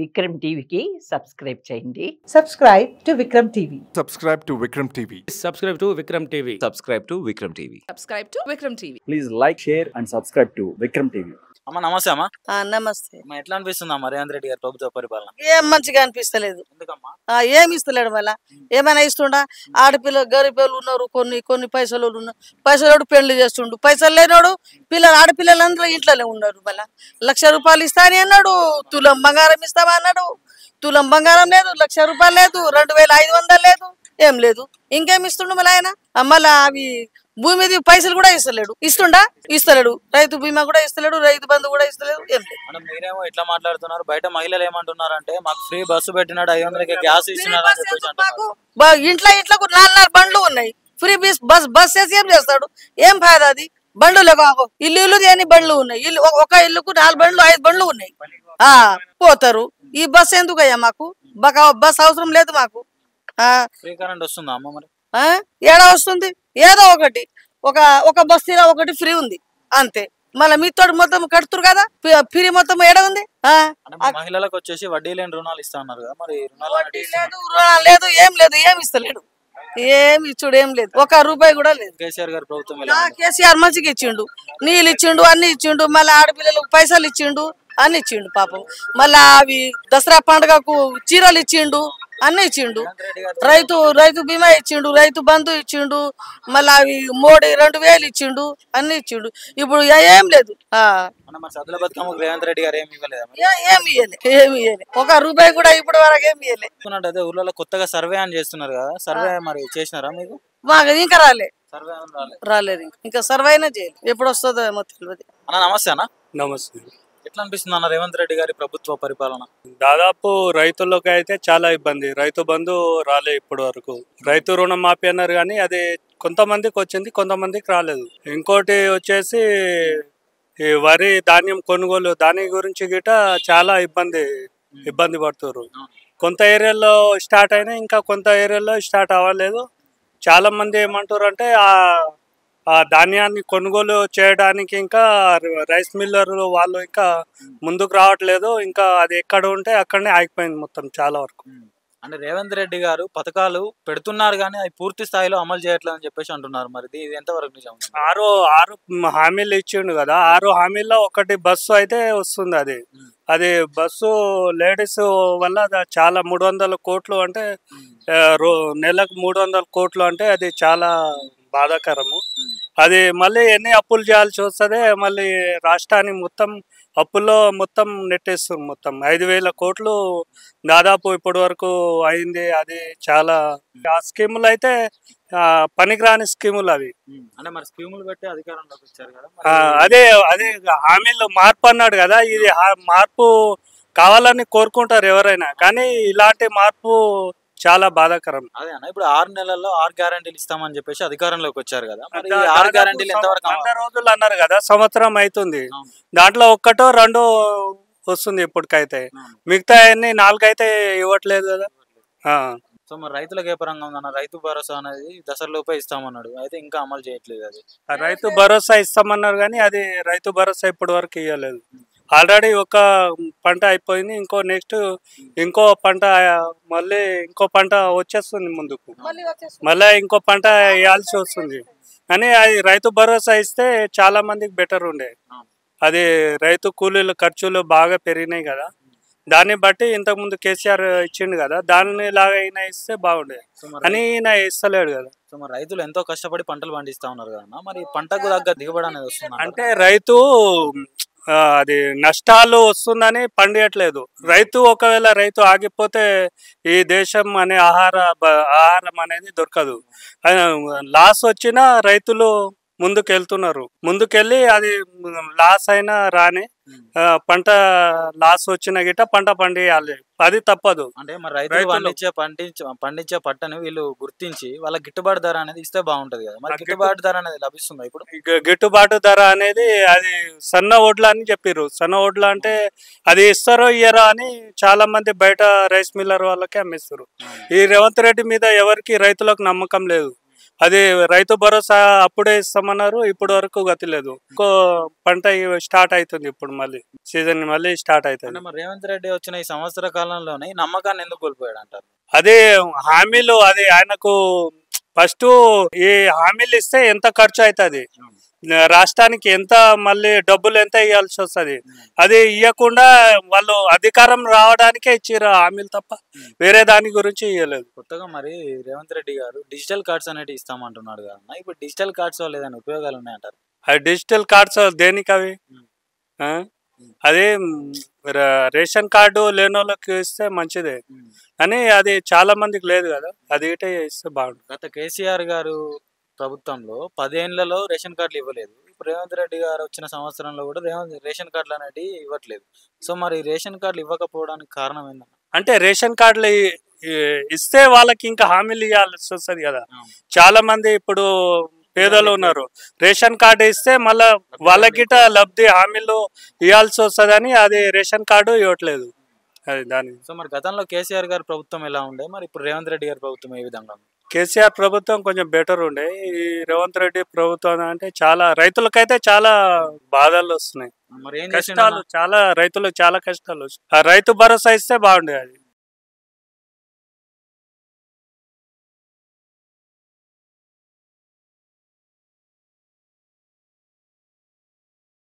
విక్రమ్ టీవీకి సబ్స్క్రైబ్ చేయండి. Subscribe to Vikram TV. Subscribe to Vikram TV. Subscribe to Vikram TV. Subscribe to Vikram TV. Subscribe to Vikram TV. Please like, share and subscribe to Vikram TV. అమ్మ నమస్తే అమ్మా. నమస్తే. ఎట్లా అనిపిస్తుంది అమ్మా రేవంత్ రెడ్డి గారి ప్రభుత్వ పరిపాలన? ఏం మంచిగా అనిపిస్తలేదు. ఎందుకమ్మా? ఏమి ఇస్తలేడు మళ్ళా. ఏమైనా ఇస్తుండా? ఆడపిల్ల గరీబ్ ఉన్నారు, కొన్ని పైసలు ఉన్నారు. పైసలు పెళ్లి చేస్తుండు, పైసలు లేనోడు పిల్లలు ఆడపిల్లలందరూ ఇంట్లోనే ఉన్నారు. మళ్ళా ₹1,00,000 ఇస్తా అని అన్నాడు, తులం బంగారం ఇస్తామా అన్నాడు. తులం బంగారం లేదు, ₹1,00,000 లేదు, 2,500 లేదు, ఏం లేదు. ఇంకేం ఇస్తుండు మళ్ళీ ఆయన? మళ్ళా అవి భూమి మీద పైసలు కూడా ఇస్తలేడు. ఇస్తలేడు. రైతు బీమా కూడా ఇస్తలేడు, రైతు బంధు కూడా ఇస్తలేడు, ఏం లేదు. మీరేమో ఇట్లా మాట్లాడుతున్నారు, బయట మహిళలు ఏమంటున్నారు అంటే మాకు ఫ్రీ బస్సు పెట్టినాడు, 500కి గ్యాస్ ఇచ్చినాడు. ఇంట్లోకు 4 బండ్లు ఉన్నాయి, ఫ్రీ బస్ చేసి ఏం చేస్తాడు? ఏం ఫాయదా అది? బండ్లు కాకు ఇల్లు దేని బండ్లు ఉన్నాయి, ఒక ఇల్లుకు 4 బండ్లు 5 బండ్లు ఉన్నాయి. పోతారు. ఈ బస్ ఎందుకు అయ్యా? మాకు బస్ అవసరం లేదు మాకు. ఫ్రీ కరెంట్ వస్తుందా అమ్మ? మరి ఏడా వస్తుంది? ఏదో ఒకటి ఒక బస్తీలో ఒకటి ఫ్రీ ఉంది అంతే. మళ్ళీ మీతో మొత్తం కడుతురు కదా, ఫ్రీ మొత్తం ఏడా ఉంది? మహిళలకు వచ్చేసి వడ్డీ లేని రుణాలు ఇస్తా ఉన్నారు కదా, మరి రుణాలు లేదు, ఏం లేదు, ఏమి ఇస్తలేడు. ఏమి ఇచ్చుడు ఏం లేదు, ₹1 కూడా లేదు. కేసీఆర్ గారి ప్రభుత్వం కేసీఆర్ మంచిగా ఇచ్చిండు, నీళ్ళు ఇచ్చిండు, అన్ని ఇచ్చిండు. మళ్ళీ ఆడపిల్లలకు పైసలు ఇచ్చిండు, అన్ని ఇచ్చిండు పాపం. మళ్ళా అవి దసరా పండుగకు చీరలు ఇచ్చిండు, అన్ని ఇచ్చిండు. రైతు బీమా ఇచ్చిండు, రైతు బంధు ఇచ్చిండు. మళ్ళీ అవి మోడీ 2,000 ఇచ్చిండు, అన్ని ఇచ్చిండు. ఇప్పుడు ఏం లేదు. రేవంత్ రెడ్డి గారు ఏమి ఇవ్వలేదు, ఏమి ఇవ్వలే. ₹1 కూడా ఇప్పటి వరకు ఏమి ఇవ్వలే. అదే ఊర్లలో కొత్తగా సర్వే అని చేస్తున్నారు కదా, సర్వే మరి చేసినారా మీకు? మాకు ఇంకా సర్వే రాలేదు. ఇంకా సర్వే అయినా చేయలేదు, ఎప్పుడు వస్తుందో ఏమో తెలియదు. అన్న నమస్తే. అన్న నమస్తే. ఎట్లా అనిపిస్తుంది అన్న రేవంత్ రెడ్డి గారి ప్రభుత్వ పరిపాలన? దాదాపు రైతులకు అయితే చాలా ఇబ్బంది. రైతు బంధు రాలే ఇప్పటి వరకు. రైతు రుణం మాఫీ అన్నారు కానీ అది కొంతమందికి వచ్చింది, కొంతమందికి రాలేదు. ఇంకోటి వచ్చేసి ఈ వరి ధాన్యం కొనుగోలు, దాని గురించి గిట చాలా ఇబ్బంది పడుతున్నారు. కొంత ఏరియాలో స్టార్ట్ అయినా ఇంకా కొంత ఏరియాలో స్టార్ట్ అవ్వలేదు. చాలా మంది ఏమంటారు అంటే ఆ ధాన్యాన్ని కొనుగోలు చేయడానికి ఇంకా రైస్ మిల్లర్లు వాళ్ళు ఇంకా ముందుకు రావట్లేదు. ఇంకా అది ఎక్కడ ఉంటే అక్కడనే ఆగిపోయింది మొత్తం చాలా వరకు. అంటే రేవంత్ రెడ్డి గారు పథకాలు పెడుతున్నారు కానీ అవి పూర్తి స్థాయిలో అమలు చేయట్లేదు అని చెప్పేసి అంటున్నారు. మరి ఇది ఎంతవరకు నిజం? 6 హామీలు ఇచ్చిండు కదా, 6 హామీల్లో ఒకటి బస్సు అయితే వస్తుంది. అది బస్సు లేడీస్ వల్ల చాలా 300 కోట్లు అంటే నెలకు 300 కోట్లు అంటే అది చాలా బాధాకరము. అది మళ్ళీ ఎన్ని అప్పులు చేయాల్సి వస్తుంది, మళ్ళీ రాష్ట్రాన్ని మొత్తం అప్పుల్లో మొత్తం నెట్టేస్తుంది. మొత్తం 5,000 కోట్లు దాదాపు ఇప్పటి వరకు అయింది. అది చాలా ఆ స్కీములు అయితే పనికిరాని స్కీములు అవి. అంటే మరి స్కీములు పెట్టి అధికారంలోకి వచ్చారు కదా, అదే హామీలో మార్పు అన్నాడు కదా, ఇది మార్పు కావాలని కోరుకుంటారు ఎవరైనా, కానీ ఇలాంటి మార్పు చాలా బాధాకరం. అదే అన్న, ఇప్పుడు 6 నెలల్లో 6 గ్యారంటీలు ఇస్తామని చెప్పేసి అధికారంలోకి వచ్చారు కదా, 6 గ్యారంటీలు ఎంతవరకు? 100 రోజులు అన్నారు కదా, సంవత్సరం అవుతుంది. దాంట్లో 1, 2 వస్తుంది ఇప్పటికైతే. మిగతా అన్ని 4 అయితే ఇవ్వట్లేదు కదా. సో మరి రైతులకు ఏ పరంగా ఉందన్న? రైతు భరోసా అనేది దసరాలోపే ఇస్తామన్నాడు, అయితే ఇంకా అమలు చేయట్లేదు. అది రైతు భరోసా ఇస్తామన్నారు కానీ అది రైతు భరోసా ఇప్పటి వరకు ఇవ్వలేదు. ఆల్రెడీ ఒక పంట అయిపోయింది, ఇంకో పంట మళ్ళీ ఇంకో పంట వచ్చేస్తుంది ముందుకు, మళ్ళీ ఇంకో పంట వేయాల్సి వస్తుంది. కానీ అది రైతు భరోసా ఇస్తే చాలా మందికి బెటర్ ఉండే. అది రైతు కూలీల ఖర్చులు బాగా పెరిగినాయి కదా, దాన్ని బట్టి ఇంతకుముందు కేసీఆర్ ఇచ్చిండు కదా, దాన్ని లాగా ఈయన ఇస్తే బాగుండే, అని ఈయన ఇస్తలేడు కదా. సో మరి రైతులు ఎంతో కష్టపడి పంటలు పండిస్తా ఉన్నారు కదా, మరి పంటకు తగ్గ దిగుబడి అనేది వస్తుంది అంటే రైతు అది నష్టాలు వస్తుందని పండియట్లేదు. రైతు ఒకవేళ రైతు ఆగిపోతే ఈ దేశం అనే ఆహారం అనేది దొరకదు. లాస్ వచ్చినా రైతులు ముందుకెళ్ళి అది లాస్ అయినా రాని పంట లాస్ వచ్చిన గిట్ట పంట పండియాలి, అది తప్పదు. అంటే మరి రైతులు పండించే పంటను వీళ్ళు గుర్తించి వాళ్ళ గిట్టుబాటు ధర అనేది ఇస్తే బాగుంటది కదా, మరి గిట్టుబాటు ధర అనేది లభిస్తుంది ఇప్పుడు? గిట్టుబాటు ధర అనేది అది సన్న వడ్లు అని చెప్పారు. సన్న వడ్లు అంటే అది ఇస్తారో ఇయ్యరో అని చాలా మంది బయట రైస్ మిల్లర్ వాళ్ళకి అమ్మిస్తారు. ఈ రేవంత్ రెడ్డి మీద ఎవరికి రైతులకు నమ్మకం లేదు. అది రైతు భరోసా అప్పుడే ఇస్తామన్నారు, ఇప్పుడు వరకు గతి లేదు. ఇంకో పంట స్టార్ట్ అవుతుంది, ఇప్పుడు మళ్ళీ సీజన్ మళ్ళీ స్టార్ట్ అవుతుంది. అంటే మరి రేవంత్ రెడ్డి వచ్చిన ఈ సంవత్సర కాలంలోనే ఈ నమ్మకాన్ని ఎందుకు కోల్పోయాడు అంటారు? అదే హామీలు, అది ఆయనకు ఫస్ట్ ఈ హామీలు ఇస్తే ఎంత ఖర్చు అవుతుంది, రాష్ట్రానికి ఎంత మళ్ళీ డబ్బులు ఎంత ఇవ్వాల్సి వస్తుంది, అది ఇవ్వకుండా వాళ్ళు అధికారం రావడానికే ఇచ్చారు హామీలు తప్ప వేరే దాని గురించి ఇవ్వలేదు. కొత్తగా మరి రేవంత్ రెడ్డి గారు డిజిటల్ కార్డ్స్ అనేవి ఇస్తామంటున్నాడు కదా, ఇప్పుడు డిజిటల్ కార్డ్స్ వల్ల ఏదైనా ఉపయోగాలు ఉన్నాయంటారు? అవి డిజిటల్ కార్డ్స్ దేనికి అవి? అదే రేషన్ కార్డు లేని వాళ్ళకి ఇస్తే మంచిదే, అని అది చాలా మందికి లేదు కదా, అది ఇటే ఇస్తే బాగుంటుంది. గత కేసీఆర్ గారు ప్రభుత్వంలో 10 ఏళ్లలో రేషన్ కార్డులు ఇవ్వలేదు. ఇప్పుడు రేవంత్ రెడ్డి గారు వచ్చిన సంవత్సరంలో కూడా రేషన్ కార్డులు అనేటివి ఇవ్వట్లేదు. సో మరి రేషన్ కార్డులు ఇవ్వకపోవడానికి కారణం ఏంటన్నా? అంటే రేషన్ కార్డులు ఇస్తే వాళ్ళకి ఇంకా హామీలు ఇవ్వాల్సి వస్తుంది కదా. చాలా మంది ఇప్పుడు పేదలు ఉన్నారు, రేషన్ కార్డు ఇస్తే మళ్ళా వాళ్ళకిట లబ్ధి హామీలు ఇవ్వాల్సి వస్తుందని అది రేషన్ కార్డు ఇవ్వట్లేదు. అది దాని. సో మరి గతంలో కేసీఆర్ గారి ప్రభుత్వం ఎలా ఉండే, మరి ఇప్పుడు రేవంత్ రెడ్డి గారి ప్రభుత్వం ఏ విధంగా ఉంది? కేసీఆర్ ప్రభుత్వం కొంచెం బెటర్ ఉండే, ఈ రేవంత్ రెడ్డి ప్రభుత్వం అంటే చాలా రైతులకైతే చాలా బాధలు వస్తున్నాయి, మరి ఏం కష్టాలు చాలా, రైతులకు చాలా కష్టాలు వస్తున్నాయి. ఆ రైతు భరోసా ఇస్తే బాగుండేది.